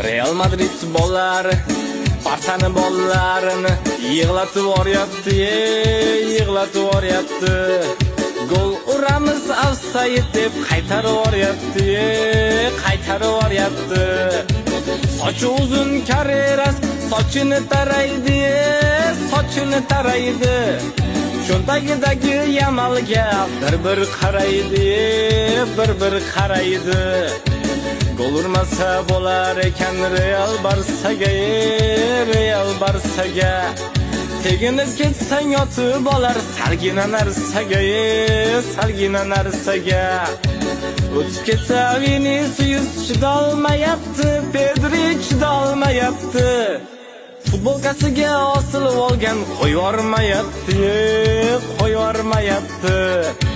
Real Madrid bollari Barçani bollarini yig'latib yuboryapti, yig'latib yuboryapti. Gol uramiz offside deb qaytarib yuboryapti, qaytarib yuboryapti. Sochi uzun Carreras sochini taraydi, sochini taraydi. Cho'ntagidagi Yamalga bir qaraydi, bir qaraydi. Gol urmasa bo'lar ekan Real Barsaga, Real Barsaga. Teginib ketsang yotib olar salgina narsaga, salgina narsaga. O'tib ketsa Vinicius chidolmayapti, Pedri chidolmayapti. Futbolkasiga osilib olgan qo'yvormayapti, qo'yvormayapti.